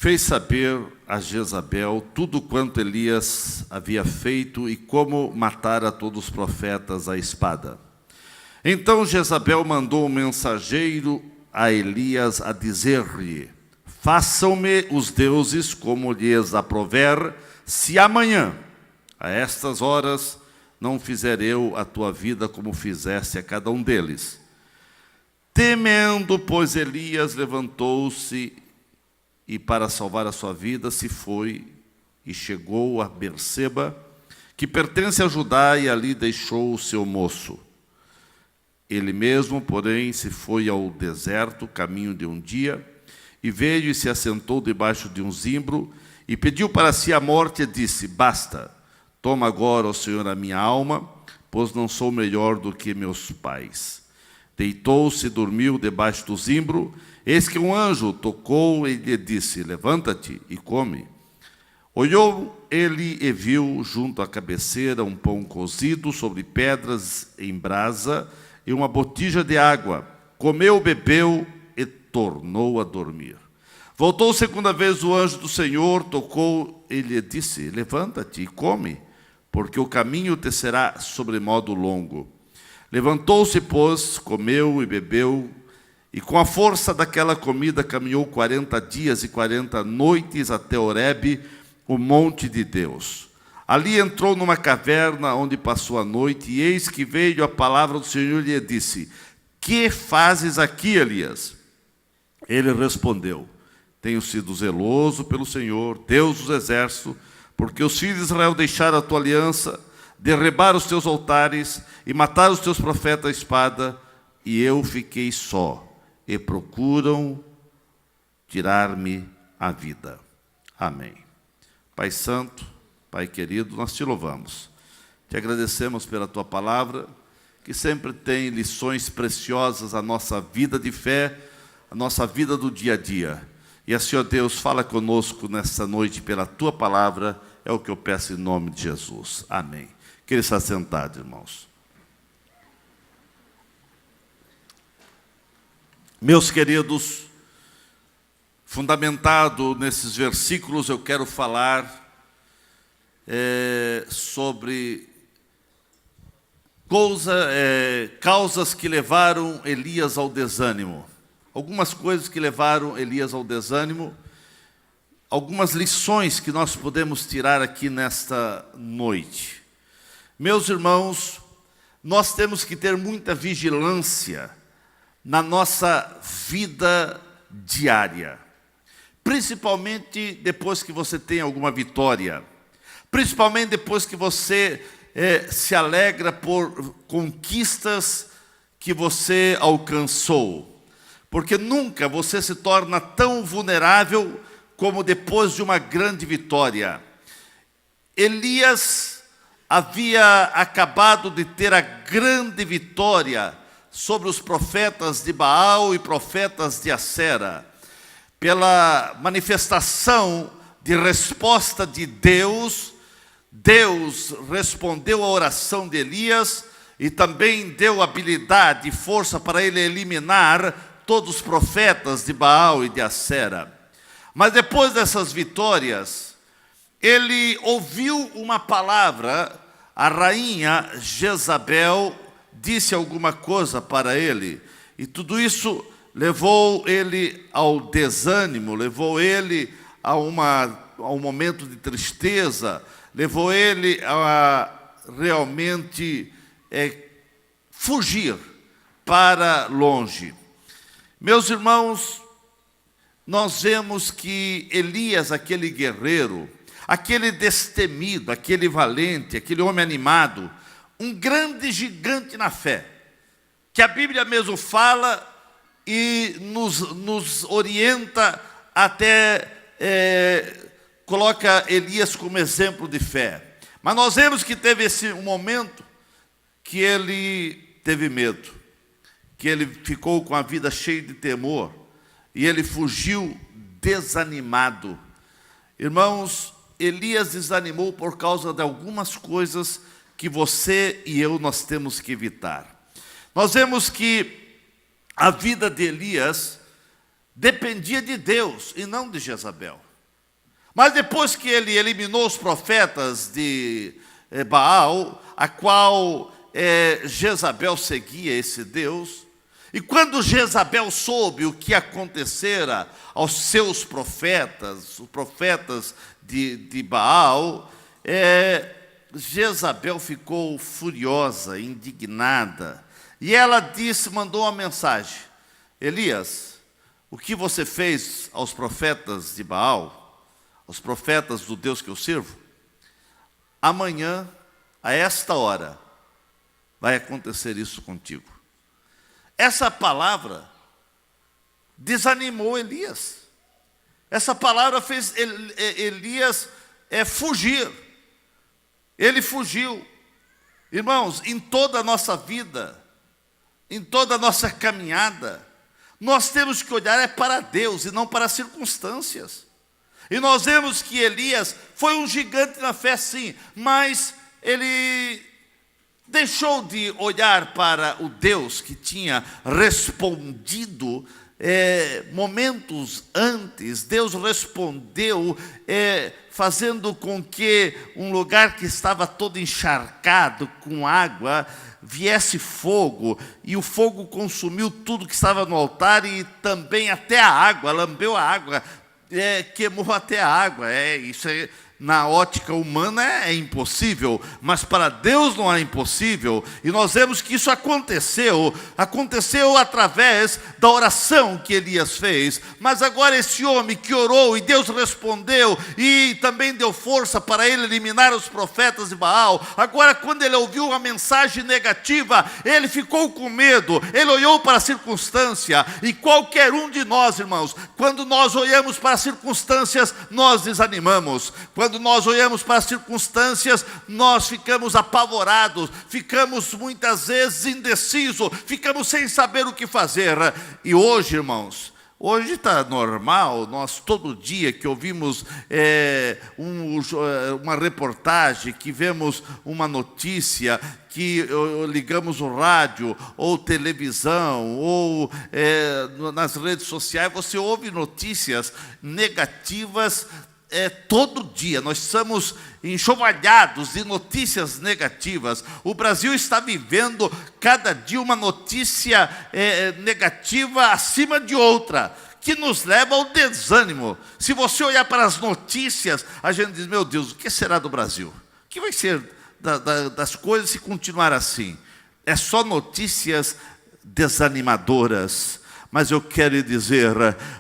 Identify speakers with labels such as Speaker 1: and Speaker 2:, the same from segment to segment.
Speaker 1: fez saber a Jezabel tudo quanto Elias havia feito e como matara todos os profetas à espada. Então Jezabel mandou um mensageiro a Elias a dizer-lhe: façam-me os deuses como lhes aprouver, se amanhã, a estas horas, não fizer eu a tua vida como fizeste a cada um deles. Temendo, pois, Elias levantou-se e, para salvar a sua vida, se foi e chegou a Berseba, que pertence a Judá, e ali deixou o seu moço. Ele mesmo, porém, se foi ao deserto, caminho de um dia, e veio e se assentou debaixo de um zimbro, e pediu para si a morte, e disse: basta, toma agora, ó Senhor, a minha alma, pois não sou melhor do que meus pais. Deitou-se e dormiu debaixo do zimbro. Eis que um anjo tocou e lhe disse: levanta-te e come. Olhou ele e viu junto à cabeceira um pão cozido sobre pedras em brasa e uma botija de água. Comeu, bebeu e tornou a dormir. Voltou segunda vez o anjo do Senhor, tocou e lhe disse: levanta-te e come, porque o caminho te será sobremodo longo. Levantou-se, pois, comeu e bebeu, e com a força daquela comida caminhou 40 dias e 40 noites até Horebe, o monte de Deus. Ali entrou numa caverna onde passou a noite, e eis que veio a palavra do Senhor e lhe disse: que fazes aqui, Elias? Ele respondeu: tenho sido zeloso pelo Senhor, Deus dos exércitos, porque os filhos de Israel deixaram a tua aliança, derribaram os teus altares e mataram os teus profetas à espada, e eu fiquei só, e procuram tirar-me a vida. Amém. Pai Santo, Pai querido, nós te louvamos. Te agradecemos pela tua palavra, que sempre tem lições preciosas à nossa vida de fé, à nossa vida do dia a dia. E assim, ó Deus, fala conosco nesta noite pela tua palavra, é o que eu peço em nome de Jesus. Amém. Queria estar sentado, irmãos. Meus queridos, fundamentado nesses versículos, eu quero falar sobre causas que levaram Elias ao desânimo. Algumas coisas que levaram Elias ao desânimo, algumas lições que nós podemos tirar aqui nesta noite. Meus irmãos, nós temos que ter muita vigilância na nossa vida diária, principalmente depois que você tem alguma vitória, principalmente depois que você se alegra por conquistas que você alcançou, porque nunca você se torna tão vulnerável como depois de uma grande vitória. Elias havia acabado de ter a grande vitória sobre os profetas de Baal e profetas de Acera, pela manifestação de resposta de Deus. Deus respondeu à oração de Elias e também deu habilidade e força para ele eliminar todos os profetas de Baal e de Acera. Mas depois dessas vitórias, ele ouviu uma palavra. A rainha Jezabel disse alguma coisa para ele, e tudo isso levou ele ao desânimo, levou ele a um momento de tristeza, levou ele a realmente fugir para longe. Meus irmãos, nós vemos que Elias, aquele guerreiro, aquele destemido, aquele valente, aquele homem animado, um grande gigante na fé, que a Bíblia mesmo fala e nos orienta, até coloca Elias como exemplo de fé. Mas nós vemos que teve um momento que ele teve medo, que ele ficou com a vida cheia de temor, e ele fugiu desanimado. Irmãos, Elias desanimou por causa de algumas coisas que você e eu nós temos que evitar. Nós vemos que a vida de Elias dependia de Deus e não de Jezabel. Mas depois que ele eliminou os profetas de Baal, a qual Jezabel seguia esse Deus, e quando Jezabel soube o que acontecera aos seus profetas, os profetas de Baal, Jezabel ficou furiosa, indignada, e ela mandou uma mensagem: Elias, o que você fez aos profetas de Baal, aos profetas do Deus que eu sirvo, amanhã, a esta hora, vai acontecer isso contigo. Essa palavra desanimou Elias. Essa palavra fez Elias fugir. Ele fugiu. Irmãos, em toda a nossa vida, em toda a nossa caminhada, nós temos que olhar para Deus e não para as circunstâncias. E nós vemos que Elias foi um gigante na fé, sim, mas ele deixou de olhar para o Deus que tinha respondido momentos antes. Deus respondeu fazendo com que um lugar que estava todo encharcado com água viesse fogo, e o fogo consumiu tudo que estava no altar, e também até a água, lambeu a água, queimou até a água. Isso na ótica humana é impossível, mas para Deus não é impossível. E nós vemos que isso aconteceu através da oração que Elias fez. Mas agora esse homem que orou e Deus respondeu, e também deu força para ele eliminar os profetas de Baal, agora quando ele ouviu uma mensagem negativa, ele ficou com medo, ele olhou para a circunstância. E qualquer um de nós, irmãos, quando nós olhamos para as circunstâncias, nós desanimamos. Quando nós olhamos para as circunstâncias, nós ficamos apavorados, ficamos muitas vezes indecisos, ficamos sem saber o que fazer. E hoje, irmãos, hoje está normal, nós todo dia que ouvimos uma reportagem, que vemos uma notícia, que ligamos o rádio, ou televisão, ou nas redes sociais, você ouve notícias negativas. Todo dia nós estamos enxovalhados de notícias negativas. O Brasil está vivendo cada dia uma notícia negativa acima de outra, que nos leva ao desânimo. Se você olhar para as notícias, a gente diz: meu Deus, o que será do Brasil? O que vai ser das coisas se continuar assim? É só notícias desanimadoras. Mas eu quero lhe dizer,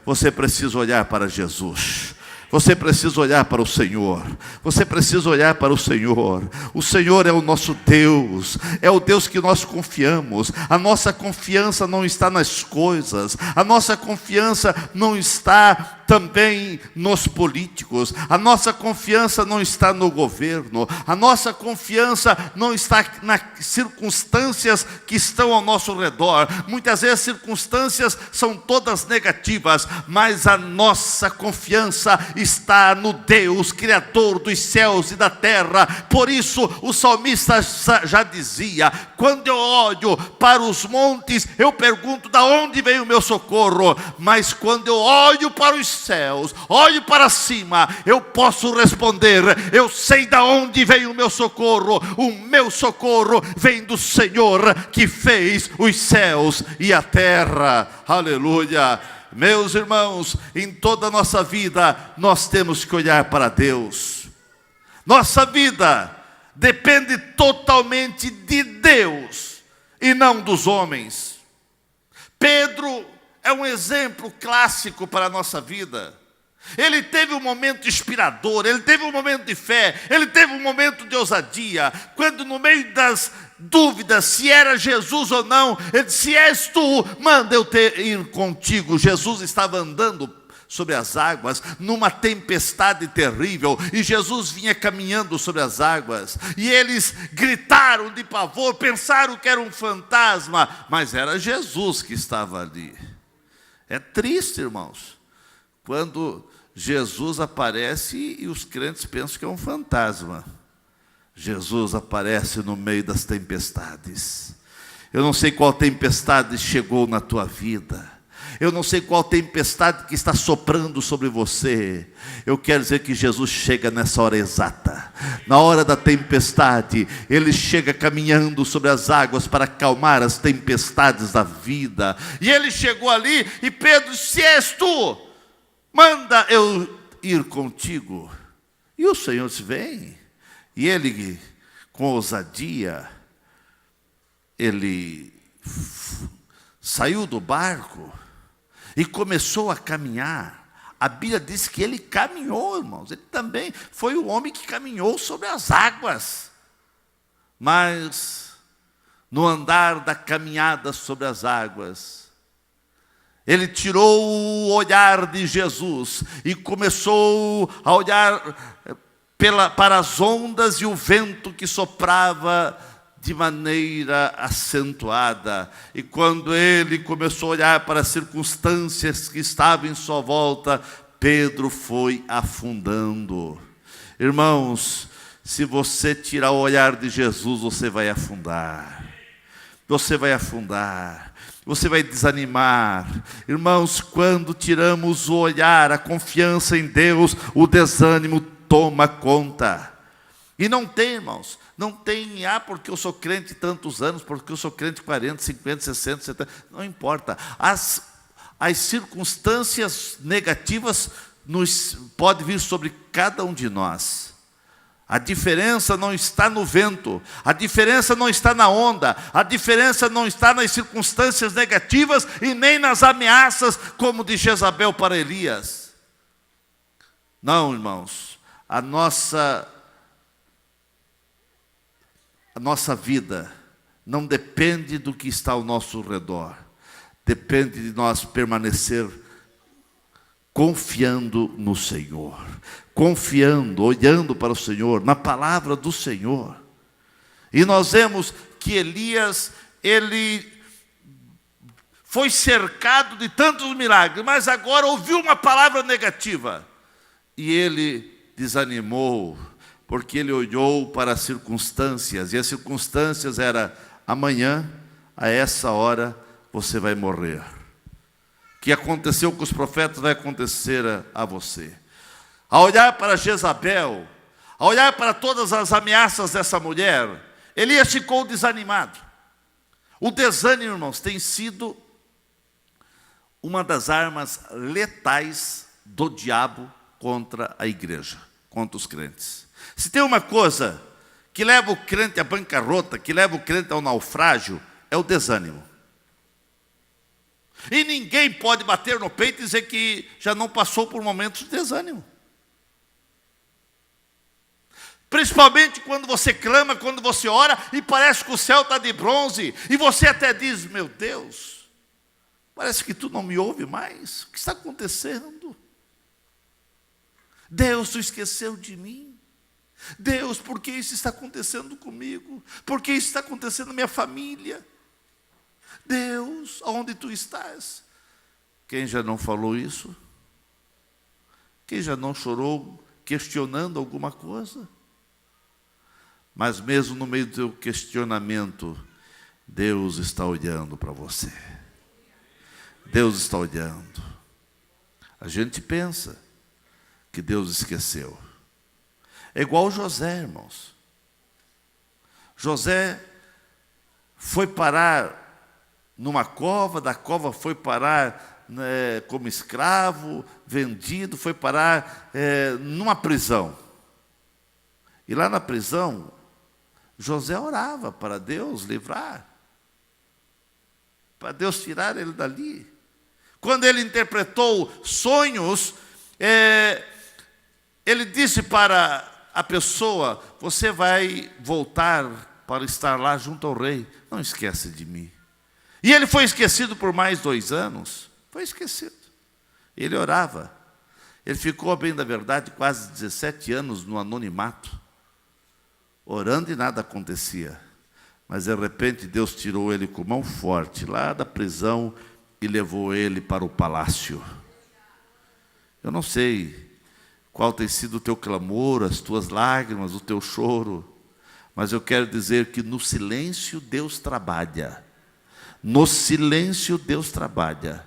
Speaker 1: você precisa olhar para Jesus. Você precisa olhar para o Senhor. Você precisa olhar para o Senhor. O Senhor é o nosso Deus. É o Deus que nós confiamos. A nossa confiança não está nas coisas. A nossa confiança não está também nos políticos. A nossa confiança não está no governo. A nossa confiança não está nas circunstâncias que estão ao nosso redor. Muitas vezes as circunstâncias são todas negativas, mas a nossa confiança está no Deus, Criador dos céus e da terra. Por isso o salmista já dizia: quando eu olho para os montes, eu pergunto: de onde vem o meu socorro? Mas quando eu olho para os céus, olho para cima, eu posso responder: eu sei de onde vem o meu socorro. O meu socorro vem do Senhor que fez os céus e a terra. Aleluia. Meus irmãos, em toda a nossa vida, nós temos que olhar para Deus. Nossa vida depende totalmente de Deus e não dos homens. Pedro é um exemplo clássico para a nossa vida. Ele teve um momento inspirador, ele teve um momento de fé, ele teve um momento de ousadia, quando no meio das dúvidas se era Jesus ou não, ele disse: se és tu, manda eu ir contigo. Jesus estava andando sobre as águas, numa tempestade terrível, e Jesus vinha caminhando sobre as águas, e eles gritaram de pavor, pensaram que era um fantasma, mas era Jesus que estava ali. É triste, irmãos, quando Jesus aparece e os crentes pensam que é um fantasma. Jesus aparece no meio das tempestades. Eu não sei qual tempestade chegou na tua vida. Eu não sei qual tempestade que está soprando sobre você. Eu quero dizer que Jesus chega nessa hora exata. Na hora da tempestade, Ele chega caminhando sobre as águas para acalmar as tempestades da vida. E Ele chegou ali e Pedro, se és tu, manda eu ir contigo. E o Senhor disse, vem. E Ele, com ousadia, Ele saiu do barco e começou a caminhar. A Bíblia diz que ele caminhou, irmãos. Ele também foi o homem que caminhou sobre as águas. Mas, no andar da caminhada sobre as águas, ele tirou o olhar de Jesus e começou a olhar para as ondas e o vento que soprava de maneira acentuada. E quando ele começou a olhar para as circunstâncias que estavam em sua volta, Pedro foi afundando. Irmãos, se você tirar o olhar de Jesus, você vai afundar. Você vai afundar. Você vai desanimar. Irmãos, quando tiramos o olhar, a confiança em Deus, o desânimo toma conta. E não tem, irmãos, não tem, porque eu sou crente tantos anos, porque eu sou crente 40, 50, 60, 70, não importa. As circunstâncias negativas podem vir sobre cada um de nós. A diferença não está no vento, a diferença não está na onda, a diferença não está nas circunstâncias negativas e nem nas ameaças como de Jezabel para Elias. Não, irmãos, a nossa vida não depende do que está ao nosso redor. Depende de nós permanecer confiando no Senhor. Confiando, olhando para o Senhor, na palavra do Senhor. E nós vemos que Elias, ele foi cercado de tantos milagres, mas agora ouviu uma palavra negativa. E ele desanimou, porque ele olhou para as circunstâncias, e as circunstâncias eram, amanhã, a essa hora, você vai morrer. O que aconteceu com os profetas vai acontecer a você. A olhar para Jezabel, a olhar para todas as ameaças dessa mulher, Elias ficou desanimado. O desânimo, irmãos, tem sido uma das armas letais do diabo contra a igreja, contra os crentes. Se tem uma coisa que leva o crente à bancarrota, que leva o crente ao naufrágio, é o desânimo. E ninguém pode bater no peito e dizer que já não passou por momentos de desânimo. Principalmente quando você clama, quando você ora e parece que o céu está de bronze. E você até diz, meu Deus, parece que tu não me ouve mais. O que está acontecendo? Deus, tu esqueceu de mim. Deus, por que isso está acontecendo comigo? Por que isso está acontecendo na minha família? Deus, aonde tu estás? Quem já não falou isso? Quem já não chorou questionando alguma coisa? Mas mesmo no meio do teu questionamento, Deus está olhando para você. Deus está olhando. A gente pensa que Deus esqueceu. É igual José, irmãos. José foi parar numa cova, da cova foi parar como escravo, vendido, foi parar numa prisão. E lá na prisão, José orava para Deus livrar, para Deus tirar ele dali. Quando ele interpretou sonhos, ele disse para a pessoa, você vai voltar para estar lá junto ao rei, não esquece de mim. E ele foi esquecido por mais 2 anos, foi esquecido. Ele orava, ele ficou, a bem da verdade, quase 17 anos no anonimato, orando e nada acontecia. Mas de repente Deus tirou ele com mão forte lá da prisão e levou ele para o palácio. Eu não sei qual tem sido o teu clamor, as tuas lágrimas, o teu choro, mas eu quero dizer que no silêncio Deus trabalha. No silêncio Deus trabalha.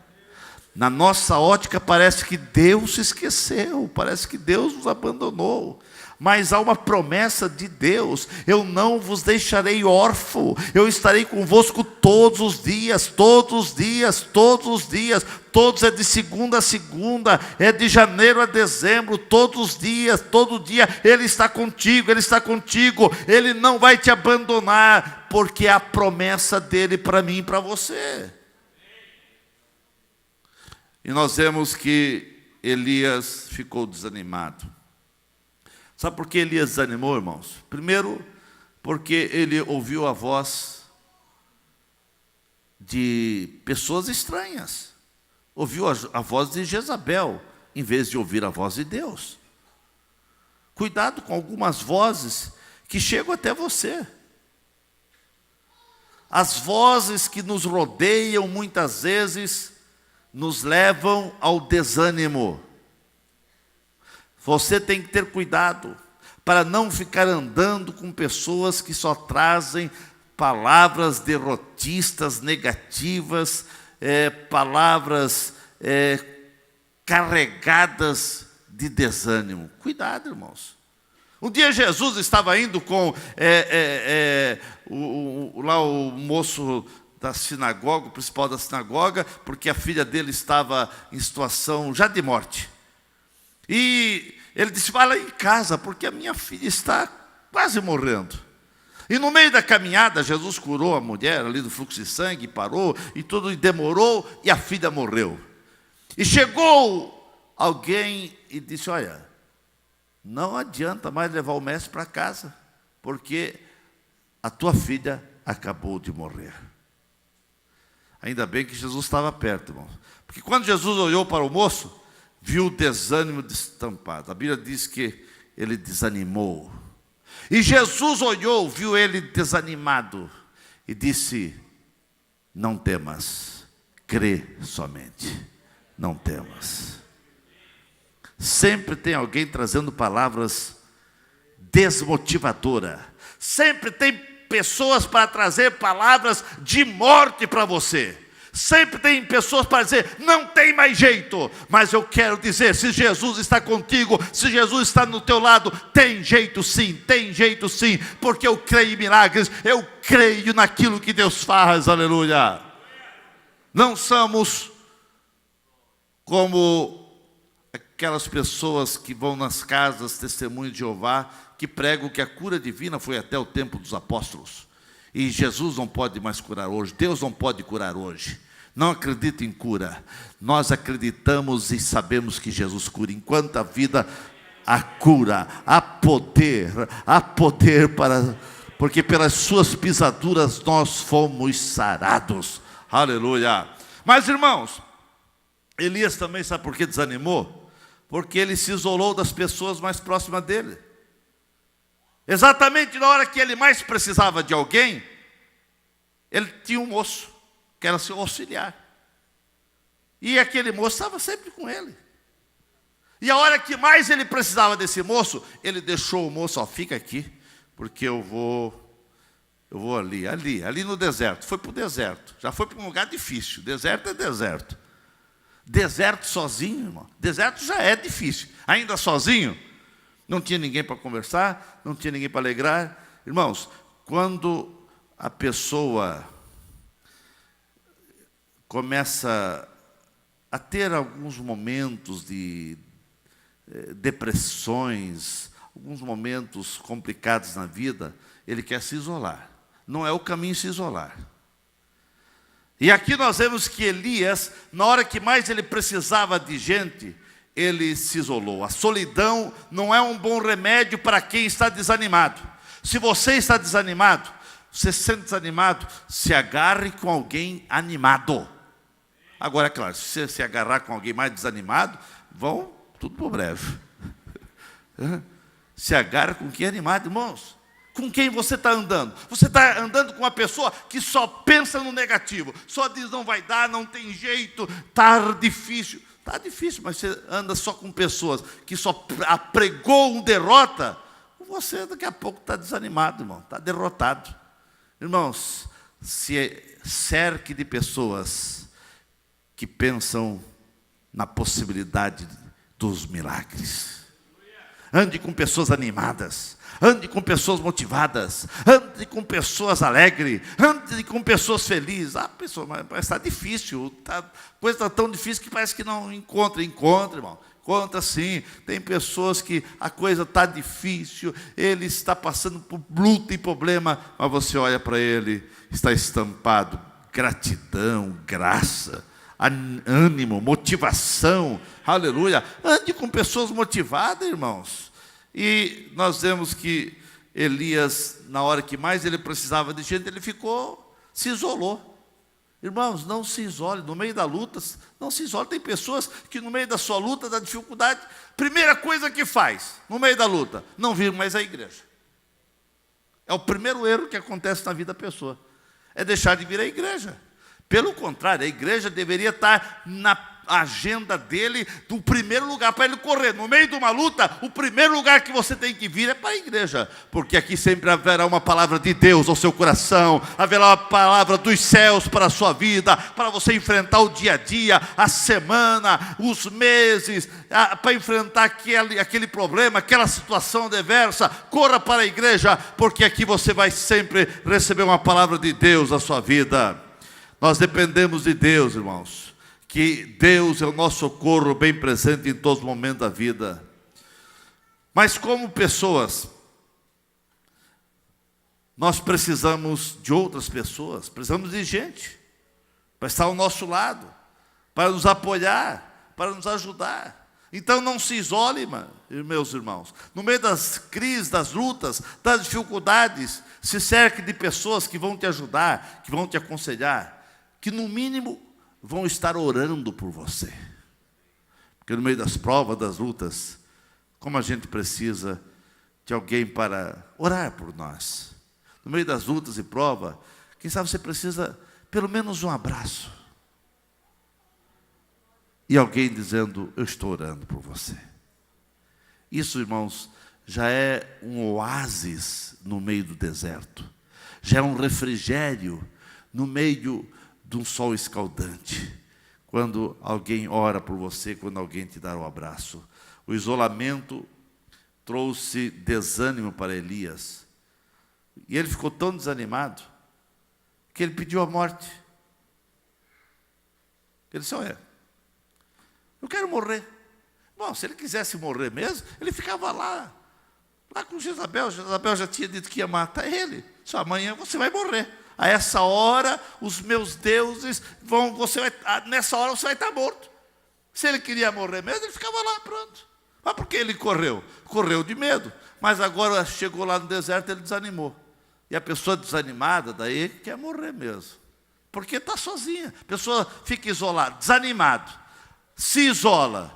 Speaker 1: Na nossa ótica parece que Deus se esqueceu, parece que Deus nos abandonou. Mas há uma promessa de Deus: eu não vos deixarei órfão, eu estarei convosco todos os dias, todos os dias, todos os dias. Todos é de segunda a segunda, é de janeiro a dezembro, todos os dias, todo dia Ele está contigo, Ele está contigo, Ele não vai te abandonar, porque é a promessa dEle para mim e para você. E nós vemos que Elias ficou desanimado. Sabe por que Elias desanimou, irmãos? Primeiro, porque ele ouviu a voz de pessoas estranhas. Ouviu a voz de Jezabel, em vez de ouvir a voz de Deus. Cuidado com algumas vozes que chegam até você. As vozes que nos rodeiam, muitas vezes, nos levam ao desânimo. Você tem que ter cuidado para não ficar andando com pessoas que só trazem palavras derrotistas, negativas, palavras carregadas de desânimo. Cuidado, irmãos. Um dia Jesus estava indo com lá o moço da sinagoga, o principal da sinagoga, porque a filha dele estava em situação já de morte. E ele disse: vai lá em casa, porque a minha filha está quase morrendo. E no meio da caminhada, Jesus curou a mulher ali do fluxo de sangue, parou, e tudo, e demorou, e a filha morreu. E chegou alguém e disse: olha, não adianta mais levar o mestre para casa, porque a tua filha acabou de morrer. Ainda bem que Jesus estava perto, irmão. Porque quando Jesus olhou para o moço, viu o desânimo destampado. A Bíblia diz que ele desanimou. E Jesus olhou, viu ele desanimado e disse: não temas, crê somente, não temas. Sempre tem alguém trazendo palavras desmotivadoras. Sempre tem pessoas para trazer palavras de morte para você. Sempre tem pessoas para dizer: não tem mais jeito. Mas eu quero dizer, se Jesus está contigo, se Jesus está no teu lado, tem jeito sim, porque eu creio em milagres, eu creio naquilo que Deus faz, aleluia. Não somos como aquelas pessoas que vão nas casas, testemunhos de Jeová, que pregam que a cura divina foi até o tempo dos apóstolos. E Jesus não pode mais curar hoje, Deus não pode curar hoje. Não acredito em cura. Nós acreditamos e sabemos que Jesus cura. Enquanto a vida, há cura, há poder para... Porque pelas suas pisaduras nós fomos sarados. Aleluia. Mas, irmãos, Elias também, sabe por que desanimou? Porque ele se isolou das pessoas mais próximas dele. Exatamente na hora que ele mais precisava de alguém, ele tinha um moço que era seu auxiliar. E aquele moço estava sempre com ele. E a hora que mais ele precisava desse moço, ele deixou o moço: ó, fica aqui, porque eu vou ali no deserto. Foi para o deserto, já foi para um lugar difícil. Deserto é deserto. Deserto sozinho, irmão. Deserto já é difícil. Ainda sozinho, não tinha ninguém para conversar, não tinha ninguém para alegrar. Irmãos, quando a pessoa começa a ter alguns momentos de depressões, alguns momentos complicados na vida, ele quer se isolar. Não é o caminho se isolar. E aqui nós vemos que Elias, na hora que mais ele precisava de gente, ele se isolou. A solidão não é um bom remédio para quem está desanimado. Se você está desanimado, você se sente desanimado, se agarre com alguém animado. Agora, é claro, se você se agarrar com alguém mais desanimado, vão tudo por breve. Se agarra com quem é animado, irmãos. Com quem você está andando? Você está andando com uma pessoa que só pensa no negativo, só diz: não vai dar, não tem jeito, está difícil. Está difícil, mas você anda só com pessoas que só apregou derrota, você daqui a pouco está desanimado, irmão, está derrotado. Irmãos, se cerque de pessoas que pensam na possibilidade dos milagres. Ande com pessoas animadas, ande com pessoas motivadas, ande com pessoas alegres, ande com pessoas felizes. Pessoa, mas está difícil, coisa está tão difícil que parece que não encontra, irmão. Conta sim, tem pessoas que a coisa está difícil, ele está passando por luta e problema, mas você olha para ele, está estampado gratidão, graça, ânimo, motivação, aleluia. Ande com pessoas motivadas, irmãos. E nós vemos que Elias, na hora que mais ele precisava de gente, ele se isolou. Irmãos, não se isole, no meio da luta, não se isole. Tem pessoas que no meio da sua luta, da dificuldade, primeira coisa que faz, no meio da luta, não vir mais à igreja. É o primeiro erro que acontece na vida da pessoa, é deixar de vir à igreja. Pelo contrário, a igreja deveria estar na agenda dele, do primeiro lugar para ele correr. No meio de uma luta, o primeiro lugar que você tem que vir é para a igreja, porque aqui sempre haverá uma palavra de Deus ao seu coração, haverá uma palavra dos céus para a sua vida, para você enfrentar o dia a dia, a semana, os meses, para enfrentar aquele problema, aquela situação adversa. Corra para a igreja, porque aqui você vai sempre receber uma palavra de Deus na sua vida. Nós dependemos de Deus, irmãos, que Deus é o nosso socorro bem presente em todos os momentos da vida. Mas como pessoas, nós precisamos de outras pessoas, precisamos de gente para estar ao nosso lado, para nos apoiar, para nos ajudar. Então não se isole, meus irmãos. No meio das crises, das lutas, das dificuldades, se cerque de pessoas que vão te ajudar, que vão te aconselhar, que no mínimo vão estar orando por você. Porque no meio das provas, das lutas, como a gente precisa de alguém para orar por nós. No meio das lutas e provas, quem sabe você precisa pelo menos um abraço. E alguém dizendo, eu estou orando por você. Isso, irmãos, já é um oásis no meio do deserto. Já é um refrigério no meio de um sol escaldante, quando alguém ora por você, quando alguém te dá um abraço. O isolamento trouxe desânimo para Elias, e ele ficou tão desanimado, que ele pediu a morte. Ele disse, eu quero morrer. Bom, se ele quisesse morrer mesmo, ele ficava lá com Jezabel. Jezabel já tinha dito que ia matar ele. Só amanhã você vai morrer. A essa hora, os meus deuses nessa hora você vai estar morto. Se ele queria morrer mesmo, ele ficava lá, pronto. Mas por que ele correu? Correu de medo. Mas agora chegou lá no deserto, ele desanimou. E a pessoa desanimada, daí quer morrer mesmo. Porque está sozinha. A pessoa fica isolada, desanimado. Se isola.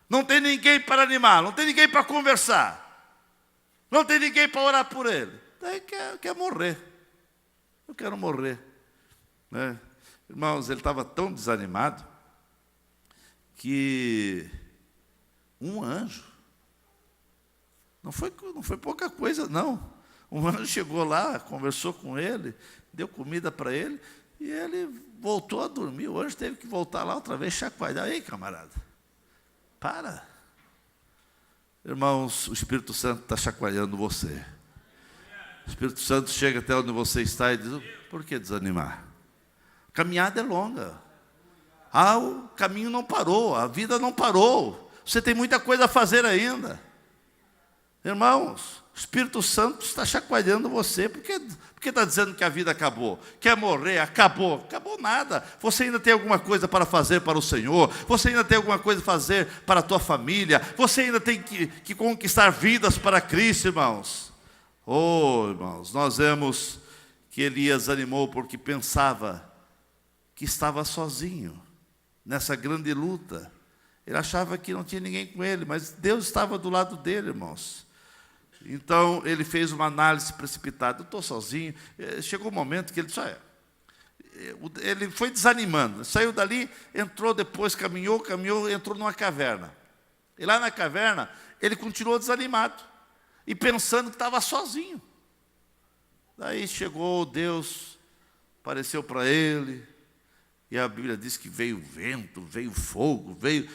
Speaker 1: Não tem ninguém para animar, não tem ninguém para conversar. Não tem ninguém para orar por ele. Daí quer morrer. Eu quero morrer. Irmãos, ele estava tão desanimado que um anjo, não foi pouca coisa não, um anjo chegou lá, conversou com ele, deu comida para ele, e ele voltou a dormir. O anjo teve que voltar lá outra vez, chacoalhar. Ei, camarada, para. Irmãos, o Espírito Santo está chacoalhando você. O Espírito Santo chega até onde você está e diz, por que desanimar? A caminhada é longa. O caminho não parou, a vida não parou. Você tem muita coisa a fazer ainda. Irmãos, o Espírito Santo está chacoalhando você. Por que está dizendo que a vida acabou? Quer morrer? Acabou. Acabou nada. Você ainda tem alguma coisa para fazer para o Senhor. Você ainda tem alguma coisa para fazer para a tua família. Você ainda tem que conquistar vidas para Cristo, irmãos. Irmãos, nós vemos que Elias animou porque pensava que estava sozinho nessa grande luta. Ele achava que não tinha ninguém com ele, mas Deus estava do lado dele, irmãos. Então, ele fez uma análise precipitada. Eu estou sozinho. Chegou um momento que ele disse, ele foi desanimando. Saiu dali, entrou depois, caminhou, entrou numa caverna. E lá na caverna, ele continuou desanimado. E pensando que estava sozinho. Daí chegou Deus, apareceu para ele, E a Bíblia diz que veio vento, veio fogo, veio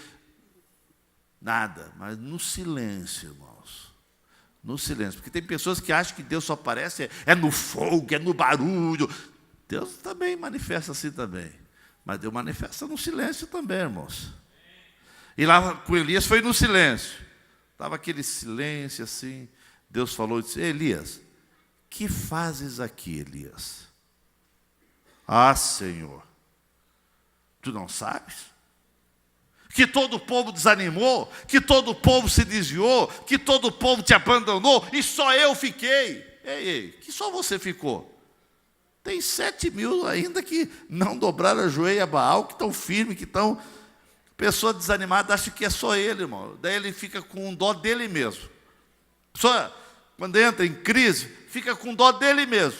Speaker 1: nada, mas no silêncio, irmãos. No silêncio, porque tem pessoas que acham que Deus só aparece no fogo, no barulho. Deus também manifesta assim também, mas Deus manifesta no silêncio também, irmãos. E lá com Elias foi no silêncio, estava aquele silêncio assim. Deus falou e disse: Elias, que fazes aqui, Elias? Ah, Senhor, tu não sabes? Que todo o povo desanimou, que todo o povo se desviou, que todo o povo te abandonou, e só eu fiquei. Ei, que só você ficou? Tem 7.000 ainda que não dobraram a joelho a Baal, que estão firmes, que estão... Pessoa desanimada acha que é só ele, irmão. Daí ele fica com dó dele mesmo. Só quando entra em crise, fica com dó dele mesmo.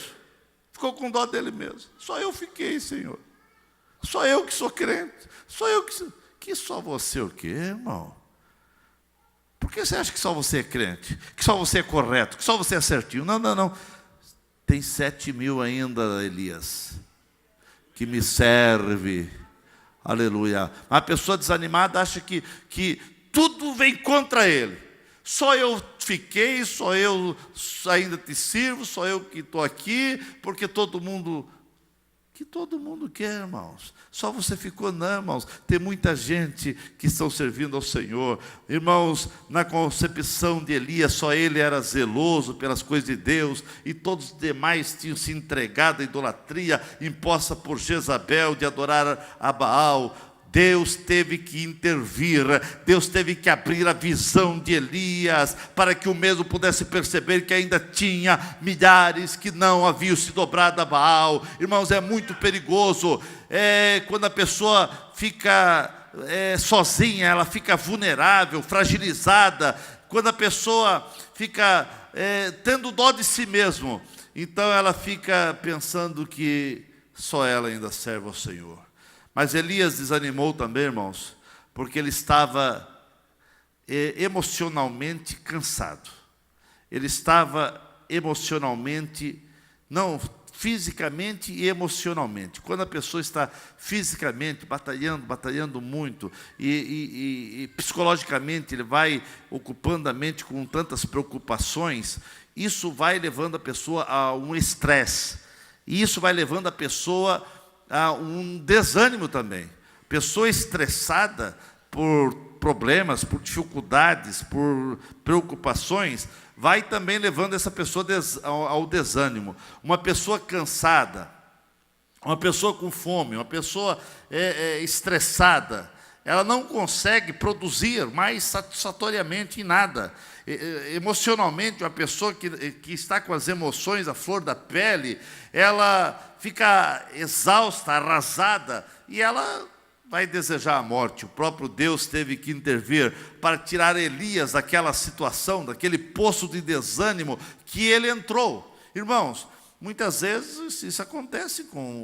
Speaker 1: Ficou com dó dele mesmo. Só eu fiquei, Senhor. Só eu que sou crente. Só eu que só você o quê, irmão? Por que você acha que só você é crente? Que só você é correto? Que só você é certinho? Não, não, não. Tem 7.000 ainda, Elias, que me serve. Aleluia. A pessoa desanimada acha que tudo vem contra ele. Só eu fiquei, só eu ainda te sirvo, só eu que estou aqui, porque todo mundo... Que todo mundo quer, irmãos. Só você ficou, não, irmãos. Tem muita gente que estão servindo ao Senhor. Irmãos, na concepção de Elias, só ele era zeloso pelas coisas de Deus, e todos os demais tinham se entregado à idolatria imposta por Jezabel de adorar a Baal. Deus teve que intervir, Deus teve que abrir a visão de Elias, para que o mesmo pudesse perceber que ainda tinha milhares que não haviam se dobrado a Baal. Irmãos, é muito perigoso, quando a pessoa fica sozinha, ela fica vulnerável, fragilizada, quando a pessoa fica tendo dó de si mesmo, então ela fica pensando que só ela ainda serve ao Senhor. Mas Elias desanimou também, irmãos, porque ele estava emocionalmente cansado. Ele estava emocionalmente, não, fisicamente e emocionalmente. Quando a pessoa está fisicamente batalhando muito, e psicologicamente ele vai ocupando a mente com tantas preocupações, isso vai levando a pessoa a um estresse. E isso vai levando a pessoa a um desânimo também. Pessoa estressada por problemas, por dificuldades, por preocupações, vai também levando essa pessoa ao desânimo. Uma pessoa cansada, uma pessoa com fome, uma pessoa estressada, ela não consegue produzir mais satisfatoriamente em nada. Emocionalmente, uma pessoa que está com as emoções à flor da pele, ela fica exausta, arrasada, e ela vai desejar a morte. O próprio Deus teve que intervir para tirar Elias daquela situação, daquele poço de desânimo que ele entrou. Irmãos, muitas vezes isso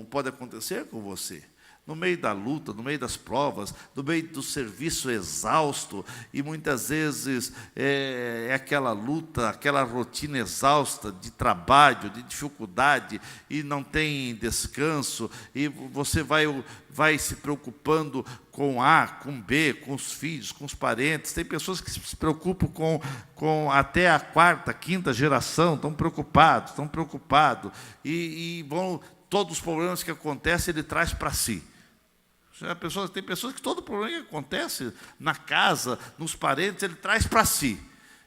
Speaker 1: pode acontecer com você. No meio da luta, no meio das provas, no meio do serviço exausto, e muitas vezes é aquela luta, aquela rotina exausta de trabalho, de dificuldade, e não tem descanso, e você vai se preocupando com A, com B, com os filhos, com os parentes. Tem pessoas que se preocupam com até a quarta, quinta geração, estão preocupados, e vão, todos os problemas que acontecem, ele traz para si. Tem pessoas que todo problema que acontece na casa, nos parentes, ele traz para si.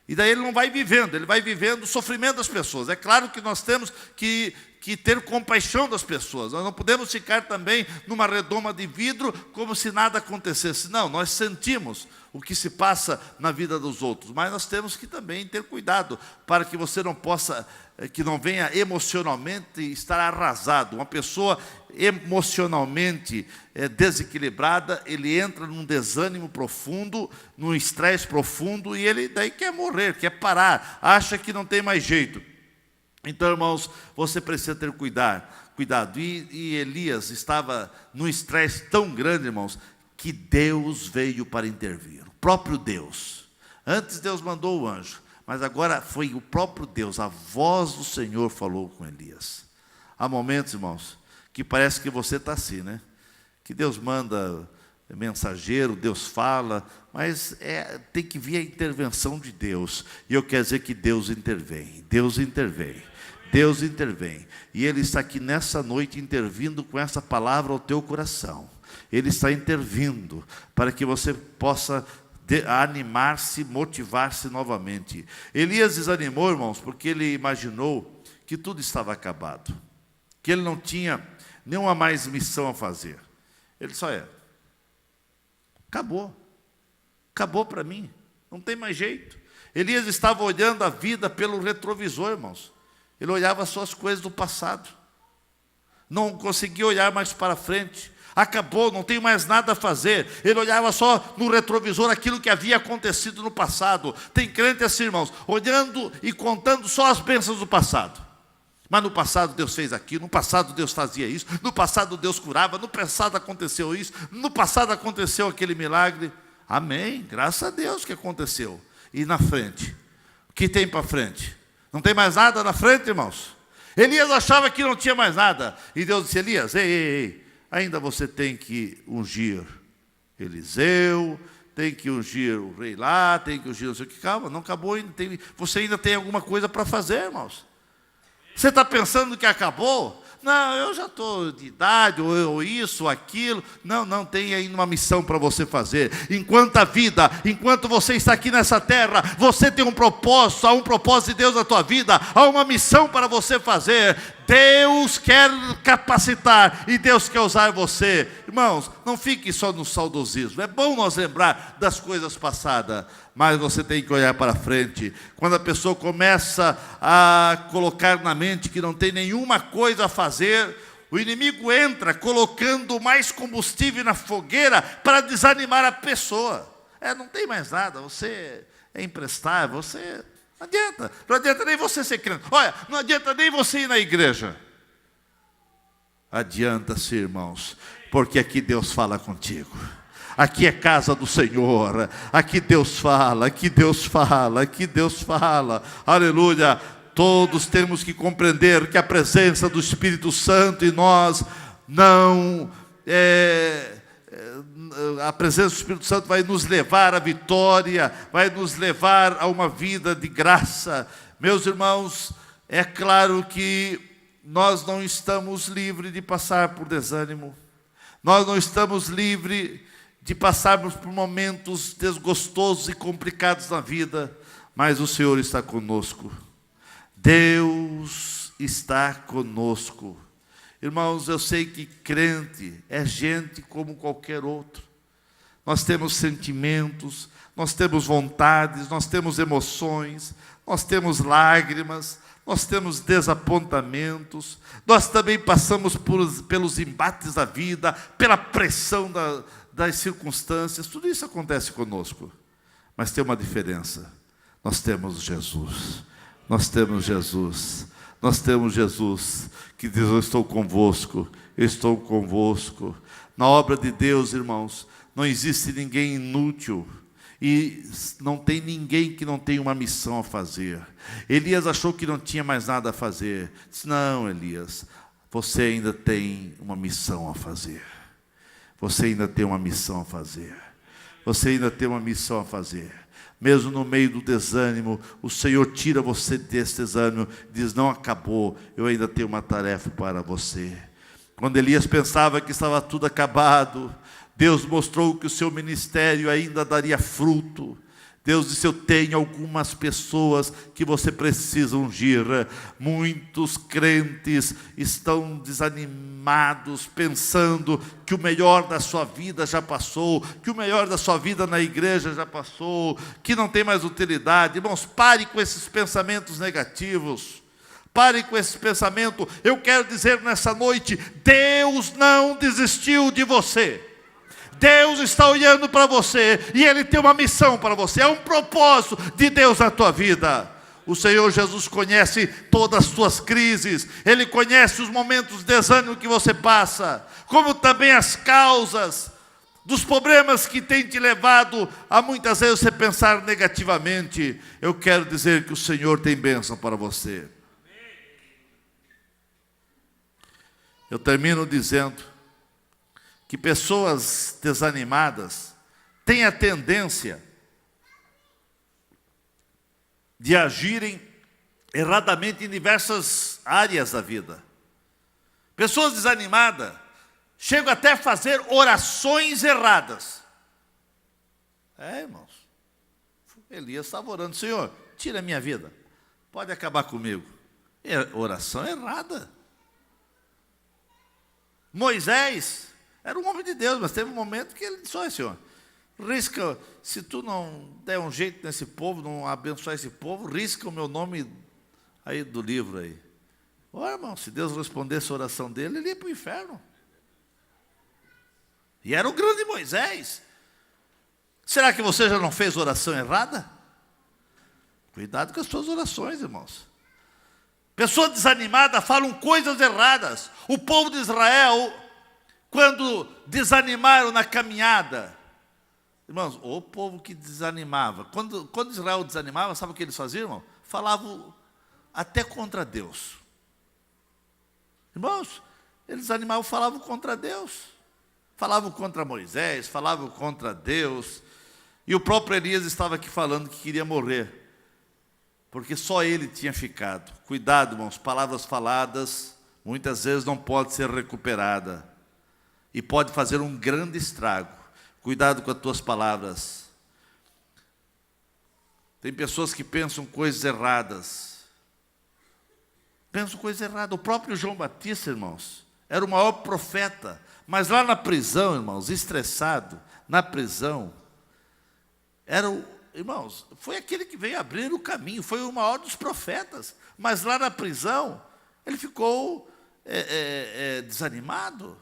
Speaker 1: E daí ele não vai vivendo, ele vai vivendo o sofrimento das pessoas. É claro que nós temos que ter compaixão das pessoas. Nós não podemos ficar também numa redoma de vidro como se nada acontecesse. Não, nós sentimos o que se passa na vida dos outros, mas nós temos que também ter cuidado para que você não possa, que não venha emocionalmente estar arrasado. Uma pessoa emocionalmente desequilibrada, ele entra num desânimo profundo, num estresse profundo, e ele daí quer morrer, quer parar, acha que não tem mais jeito. Então, irmãos, você precisa ter cuidado. E Elias estava num estresse tão grande, irmãos, que Deus veio para intervir. O próprio Deus. Antes Deus mandou o anjo, mas agora foi o próprio Deus. A voz do Senhor falou com Elias. Há momentos, irmãos, que parece que você está assim, né? que Deus manda mensageiro, Deus fala, mas tem que vir a intervenção de Deus. E eu quero dizer que Deus intervém, Deus intervém, Deus intervém. E Ele está aqui nessa noite intervindo com essa palavra ao teu coração. Ele está intervindo para que você possa animar-se, motivar-se novamente. Elias desanimou, irmãos, porque ele imaginou que tudo estava acabado, que ele não tinha nenhuma mais missão a fazer. Ele só acabou para mim, não tem mais jeito. Elias estava olhando a vida pelo retrovisor, irmãos. Ele olhava só as coisas do passado, não conseguia olhar mais para frente. Acabou, não tem mais nada a fazer. Ele olhava só no retrovisor aquilo que havia acontecido no passado. Tem crente assim, irmãos, olhando e contando só as bênçãos do passado. Mas no passado Deus fez aquilo, no passado Deus fazia isso, no passado Deus curava, no passado aconteceu isso, no passado aconteceu aquele milagre. Amém, graças a Deus que aconteceu. E na frente? O que tem para frente? Não tem mais nada na frente, irmãos? Elias achava que não tinha mais nada. E Deus disse: Elias, ei, ainda você tem que ungir Eliseu, tem que ungir o rei lá, tem que ungir não sei o que. Calma, não acabou ainda. Você ainda tem alguma coisa para fazer, irmãos. Você está pensando que acabou? Não, eu já estou de idade, ou isso, ou aquilo. Não, tem ainda uma missão para você fazer. Enquanto a vida, enquanto você está aqui nessa terra, você tem um propósito, há um propósito de Deus na tua vida, há uma missão para você fazer. Deus quer capacitar e Deus quer usar você. Irmãos, não fique só no saudosismo. É bom nós lembrar das coisas passadas, mas você tem que olhar para frente. Quando a pessoa começa a colocar na mente que não tem nenhuma coisa a fazer, o inimigo entra colocando mais combustível na fogueira para desanimar a pessoa. Não tem mais nada, você é imprestável, você... Não adianta nem você ser crente. Olha, não adianta nem você ir na igreja. Adianta-se, irmãos, porque aqui Deus fala contigo. Aqui é casa do Senhor. Aqui Deus fala, aqui Deus fala, aqui Deus fala. Aleluia. Todos temos que compreender que a presença do Espírito Santo em nós não a presença do Espírito Santo vai nos levar à vitória, vai nos levar a uma vida de graça. Meus irmãos, é claro que nós não estamos livres de passar por desânimo, nós não estamos livres de passarmos por momentos desgostosos e complicados na vida, mas o Senhor está conosco, Deus está conosco. Irmãos, eu sei que crente é gente como qualquer outro. Nós temos sentimentos, nós temos vontades, nós temos emoções, nós temos lágrimas, nós temos desapontamentos, nós também passamos pelos embates da vida, pela pressão das circunstâncias, tudo isso acontece conosco. Mas tem uma diferença, nós temos Jesus, nós temos Jesus. Nós temos Jesus, que diz: eu estou convosco, eu estou convosco. Na obra de Deus, irmãos, não existe ninguém inútil, e não tem ninguém que não tenha uma missão a fazer. Elias achou que não tinha mais nada a fazer. Disse: não, Elias, você ainda tem uma missão a fazer. Você ainda tem uma missão a fazer. Você ainda tem uma missão a fazer. Mesmo no meio do desânimo, o Senhor tira você desse desânimo, diz: não acabou, eu ainda tenho uma tarefa para você. Quando Elias pensava que estava tudo acabado, Deus mostrou que o seu ministério ainda daria fruto. Deus disse: eu tenho algumas pessoas que você precisa ungir. Muitos crentes estão desanimados, pensando que o melhor da sua vida já passou, que o melhor da sua vida na igreja já passou, que não tem mais utilidade. Irmãos, pare com esses pensamentos negativos. Pare com esse pensamento. Eu quero dizer nessa noite: Deus não desistiu de você. Deus está olhando para você e Ele tem uma missão para você, é um propósito de Deus na tua vida. O Senhor Jesus conhece todas as tuas crises, Ele conhece os momentos de desânimo que você passa, como também as causas dos problemas que têm te levado a muitas vezes você pensar negativamente. Eu quero dizer que o Senhor tem bênção para você. Eu termino dizendo que pessoas desanimadas têm a tendência de agirem erradamente em diversas áreas da vida. Pessoas desanimadas chegam até a fazer orações erradas. Irmãos, Elias estava orando: Senhor, tira a minha vida, pode acabar comigo. Oração errada. Moisés era um homem de Deus, mas teve um momento que ele disse: olha, Senhor, risca, se tu não der um jeito nesse povo, não abençoar esse povo, risca o meu nome aí do livro aí. Olha, irmão, se Deus respondesse a oração dele, ele ia para o inferno. E era o grande Moisés. Será que você já não fez oração errada? Cuidado com as suas orações, irmãos. Pessoas desanimadas falam coisas erradas. O povo de Israel, quando desanimaram na caminhada, irmãos, o povo que desanimava, quando Israel desanimava, sabe o que eles faziam, irmão? Falavam até contra Deus. Irmãos, eles desanimavam, falavam contra Deus. Falavam contra Moisés, falavam contra Deus. E o próprio Elias estava aqui falando que queria morrer, porque só ele tinha ficado. Cuidado, irmãos, palavras faladas muitas vezes não pode ser recuperada e pode fazer um grande estrago. Cuidado com as tuas palavras. Tem pessoas que pensam coisas erradas. Pensam coisas erradas. O próprio João Batista, irmãos, era o maior profeta, mas lá na prisão, irmãos, estressado, na prisão, irmãos, foi aquele que veio abrir o caminho, foi o maior dos profetas, mas lá na prisão, ele ficou desanimado,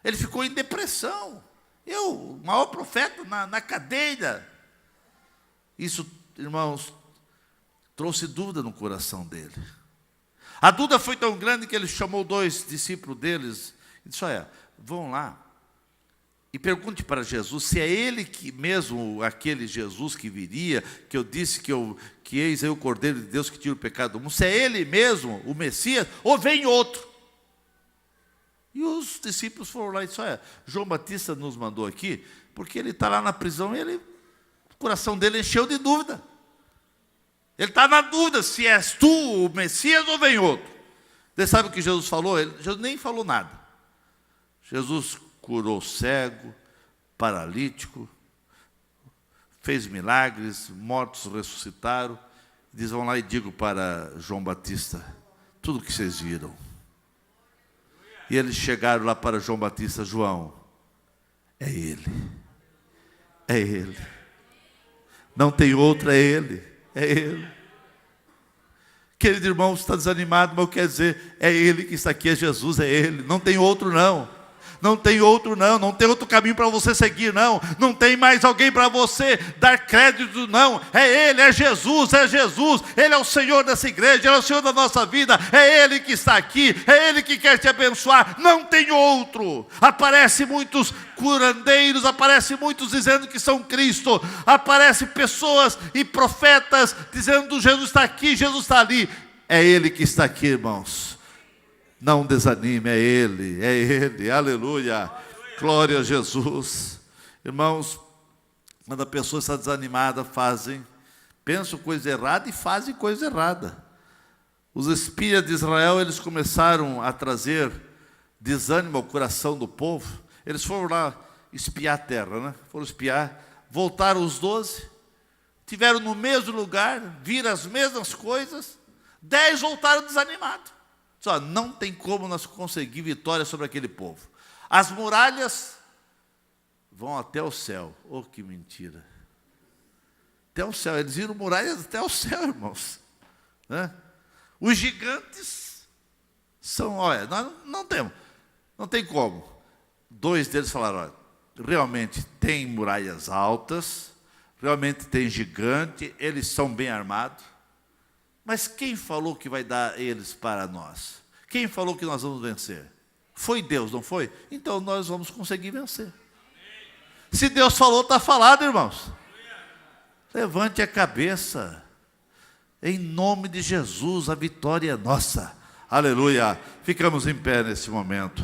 Speaker 1: ele ficou em depressão. O maior profeta na cadeia. Isso, irmãos, trouxe dúvida no coração dele. A dúvida foi tão grande que ele chamou 2 discípulos deles e disse: olha, vão lá e pergunte para Jesus se é ele que mesmo, aquele Jesus que viria, que eu disse que eis aí o Cordeiro de Deus que tira o pecado do mundo, se é ele mesmo, o Messias, ou vem outro. E os discípulos foram lá e disseram: olha, João Batista nos mandou aqui, porque ele está lá na prisão e o coração dele encheu de dúvida. Ele está na dúvida se és tu o Messias ou vem outro. Você sabe o que Jesus falou? Jesus nem falou nada. Jesus curou cego, paralítico, fez milagres, mortos ressuscitaram. Diz: vão lá e digam para João Batista tudo o que vocês viram. E eles chegaram lá para João Batista: João, é ele. É ele. Não tem outro, é ele. É ele. Querido irmão, você está desanimado, mas eu quero dizer, é ele que está aqui, é Jesus, é ele. Não tem outro não. Não tem outro não, não tem outro caminho para você seguir não, não tem mais alguém para você dar crédito não, é Ele, é Jesus, Ele é o Senhor dessa igreja, Ele é o Senhor da nossa vida, é Ele que está aqui, é Ele que quer te abençoar, não tem outro. Aparece muitos curandeiros, aparece muitos dizendo que são Cristo, aparece pessoas e profetas dizendo: Jesus está aqui, Jesus está ali, é Ele que está aqui, irmãos. Não desanime, é Ele, aleluia, glória a Jesus. Irmãos, quando a pessoa está desanimada, pensam coisa errada e fazem coisa errada. Os espias de Israel, eles começaram a trazer desânimo ao coração do povo. Eles foram lá espiar a terra, né? Foram espiar, voltaram os 12, tiveram no mesmo lugar, viram as mesmas coisas, 10 voltaram desanimados. Só não tem como nós conseguir vitória sobre aquele povo. As muralhas vão até o céu. Oh, que mentira. Até o céu. Eles viram muralhas até o céu, irmãos. Né? Os gigantes são, olha, nós não tem como. 2 deles falaram: olha, realmente tem muralhas altas, realmente tem gigante, eles são bem armados. Mas quem falou que vai dar eles para nós? Quem falou que nós vamos vencer? Foi Deus, não foi? Então nós vamos conseguir vencer. Se Deus falou, está falado, irmãos. Levante a cabeça. Em nome de Jesus, a vitória é nossa. Aleluia. Ficamos em pé nesse momento.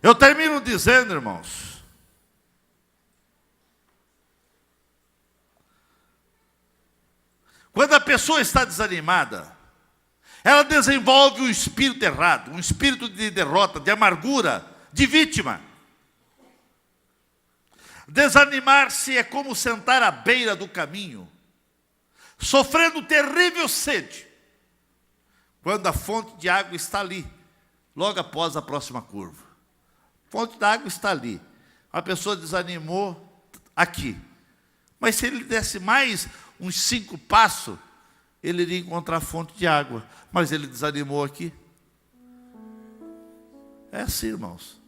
Speaker 1: Eu termino dizendo, irmãos, quando a pessoa está desanimada, ela desenvolve um espírito errado, um espírito de derrota, de amargura, de vítima. Desanimar-se é como sentar à beira do caminho, sofrendo terrível sede, quando a fonte de água está ali, logo após a próxima curva. A fonte da água está ali. A pessoa desanimou aqui. Mas se ele desse mais uns 5 passos, ele iria encontrar a fonte de água. Mas ele desanimou aqui. É assim, irmãos.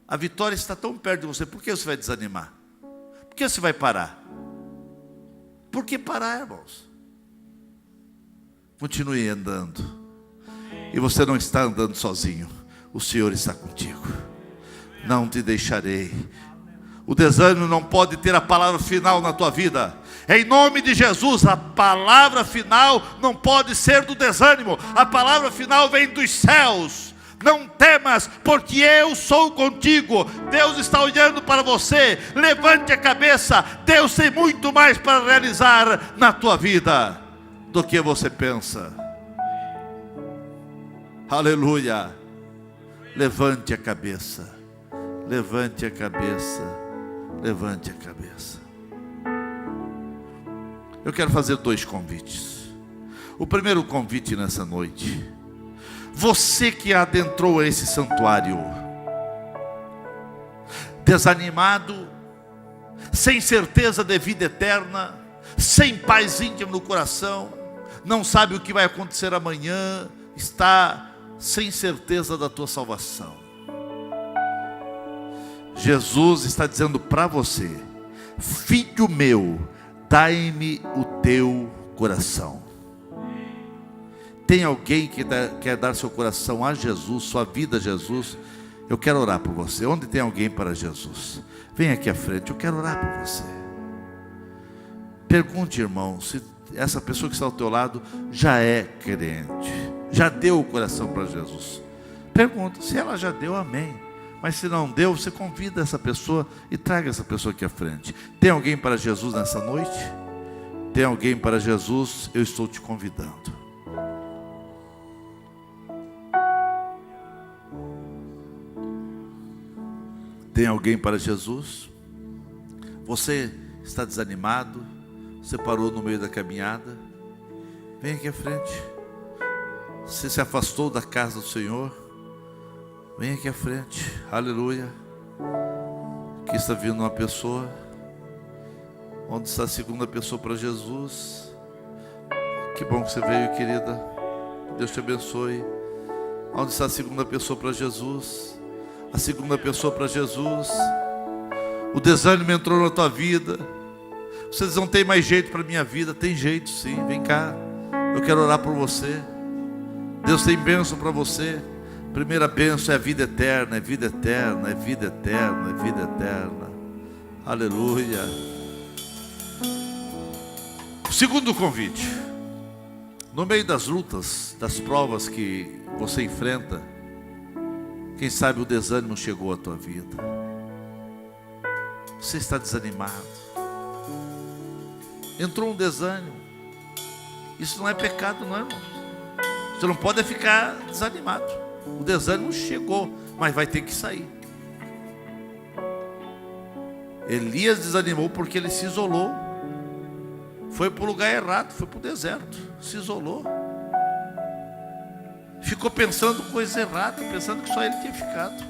Speaker 1: A vitória está tão perto de você. Por que você vai desanimar? Por que você vai parar? Por que parar, irmãos? Continue andando. E você não está andando sozinho. O Senhor está contigo. Não te deixarei. O desânimo não pode ter a palavra final na tua vida. Em nome de Jesus, a palavra final não pode ser do desânimo. A palavra final vem dos céus. Não temas, porque eu sou contigo. Deus está olhando para você. Levante a cabeça. Deus tem muito mais para realizar na tua vida do que você pensa. Aleluia. Levante a cabeça. Levante a cabeça. Levante a cabeça. Eu quero fazer 2 convites. O primeiro convite nessa noite: você que adentrou esse santuário desanimado, sem certeza de vida eterna, sem paz íntima no coração, não sabe o que vai acontecer amanhã, está sem certeza da tua salvação. Jesus está dizendo para você: filho meu, dai-me o teu coração. Tem alguém que quer dar seu coração a Jesus, sua vida a Jesus? Eu quero orar por você. Onde tem alguém para Jesus? Vem aqui à frente, eu quero orar por você. Pergunte, irmão, se essa pessoa que está ao teu lado já é crente, já deu o coração para Jesus. Pergunta, se ela já deu, amém. Mas se não deu, você convida essa pessoa e traga essa pessoa aqui à frente. Tem alguém para Jesus nessa noite? Tem alguém para Jesus? Eu estou te convidando. Tem alguém para Jesus? Você está desanimado? Você parou no meio da caminhada? Vem aqui à frente. Você se afastou da casa do Senhor? Vem aqui à frente. Aleluia. Aqui está vindo uma pessoa. Onde está a segunda pessoa para Jesus? Que bom que você veio, querida. Deus te abençoe. Onde está a segunda pessoa para Jesus? A segunda pessoa para Jesus. O desânimo entrou na tua vida. Vocês não tem mais jeito para a minha vida. Tem jeito sim, vem cá. Eu quero orar por você. Deus tem bênção para você. Primeira bênção é a vida eterna. É vida eterna, é vida eterna, é vida eterna. Aleluia. O segundo convite: no meio das lutas, das provas que você enfrenta, quem sabe o desânimo chegou à tua vida. Você está desanimado. Entrou um desânimo. Isso não é pecado, não, irmão. Você não pode ficar desanimado. O desânimo chegou, mas vai ter que sair. Elias desanimou porque ele se isolou. Foi para o lugar errado, foi para o deserto. Se isolou. Ficou pensando coisa errada, pensando que só ele tinha ficado.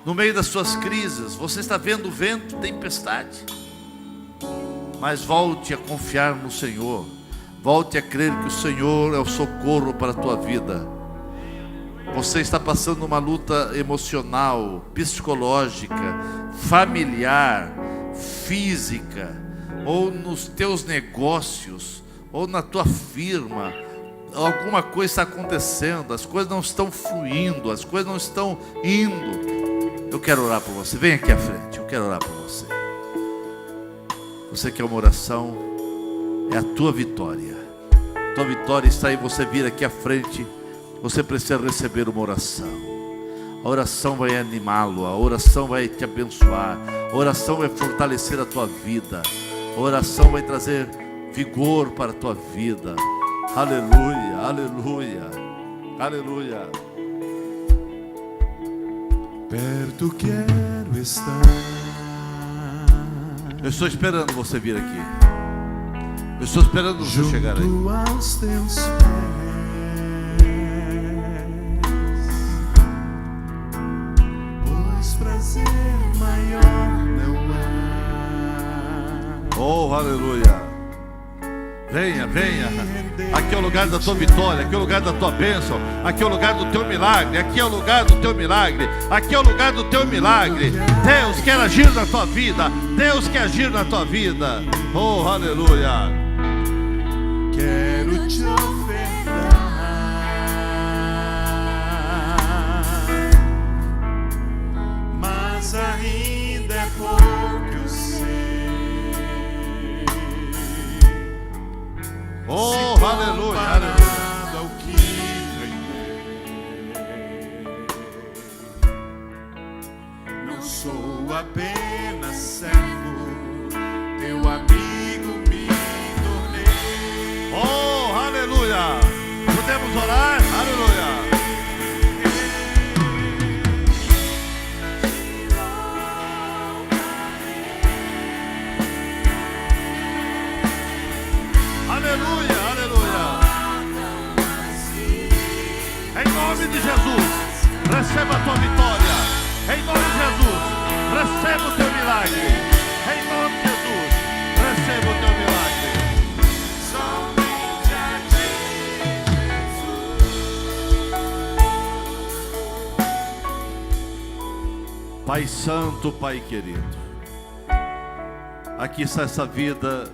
Speaker 1: No meio das suas crises, você está vendo vento, tempestade. Mas volte a confiar no Senhor. Volte a crer que o Senhor é o socorro para a tua vida. Você está passando uma luta emocional, psicológica, familiar, física, ou nos teus negócios, ou na tua firma. Alguma coisa está acontecendo, as coisas não estão fluindo, as coisas não estão indo. Eu quero orar por você. Vem aqui à frente, eu quero orar por você. Você quer uma oração? É a tua vitória. Tua vitória está em você vir aqui à frente. Você precisa receber uma oração. A oração vai animá-lo, a oração vai te abençoar, a oração vai fortalecer a tua vida, a oração vai trazer vigor para a tua vida. Aleluia, aleluia, aleluia.
Speaker 2: Perto quero estar.
Speaker 1: Eu estou esperando você vir aqui. Eu estou esperando você chegar aí.
Speaker 2: Junto aos teus pés, pois prazer maior não há.
Speaker 1: Oh, aleluia. Venha, venha. Aqui é o lugar da tua vitória, aqui é o lugar da tua bênção, aqui é o lugar do teu milagre, aqui é o lugar do teu milagre, aqui é o lugar do teu milagre. Deus quer agir na tua vida, Deus quer agir na tua vida. Oh, aleluia.
Speaker 2: Quero te ofertar, mas ainda é pouco eu sei.
Speaker 1: Oh, aleluia, aleluia.
Speaker 2: Ao que render, não sou apenas servo, teu amigo me tornei.
Speaker 1: Oh, aleluia. Podemos orar? Aleluia. Aleluia, aleluia. Em nome de Jesus, receba a tua vitória. Em nome de Jesus, receba o teu milagre. Em nome de Jesus, receba o teu milagre.
Speaker 2: Somente a ti, Jesus.
Speaker 1: Pai Santo, Pai querido, aqui está essa vida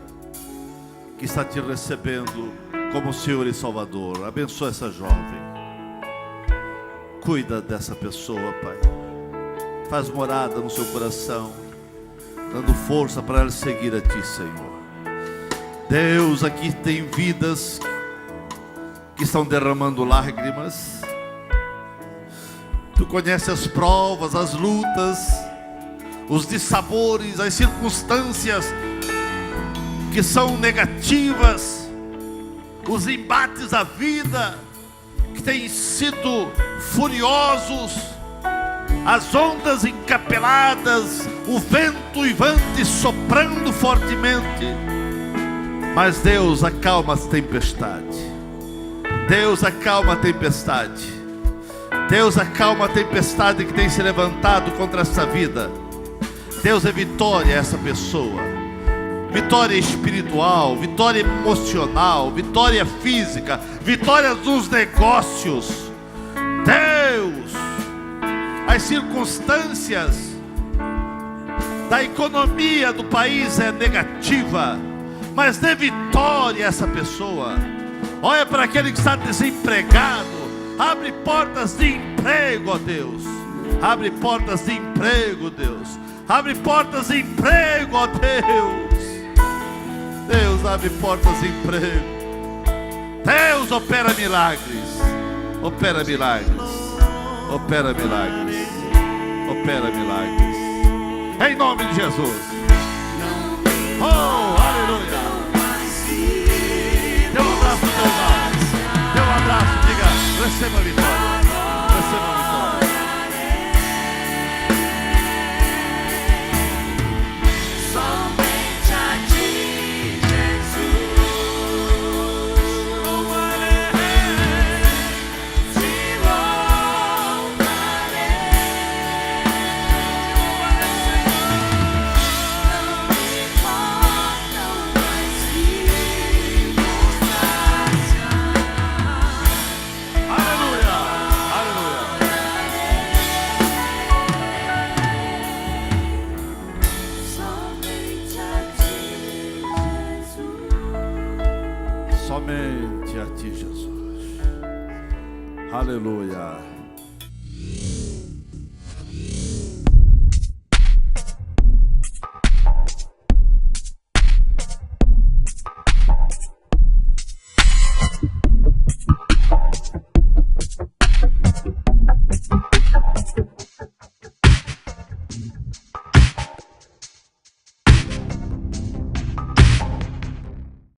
Speaker 1: que está te recebendo como Senhor e Salvador. Abençoa essa jovem. Cuida dessa pessoa, Pai. Faz morada no seu coração, dando força para ela seguir a Ti, Senhor. Deus, aqui tem vidas que estão derramando lágrimas. Tu conheces as provas, as lutas, os dissabores, as circunstâncias que são negativas, os embates da vida que têm sido furiosos, as ondas encapeladas, o vento ivante soprando fortemente. Mas Deus acalma as tempestades. Deus acalma a tempestade. Deus acalma a tempestade que tem se levantado contra essa vida. Deus é vitória a essa pessoa. Vitória espiritual, vitória emocional, vitória física, vitória dos negócios. Deus, as circunstâncias da economia do país é negativa, mas dê vitória a essa pessoa. Olha para aquele que está desempregado, abre portas de emprego, ó Deus. Abre portas de emprego, Deus. Abre portas de emprego, ó Deus. Deus, abre portas de emprego. Deus, opera milagres. Opera milagres. Opera milagres. Opera milagres. Em nome de Jesus. Oh, aleluia. Dê um abraço no teu irmão. Dê um abraço, diga, receba a vitória. Receba a vitória. Somente a Ti, Jesus. Aleluia.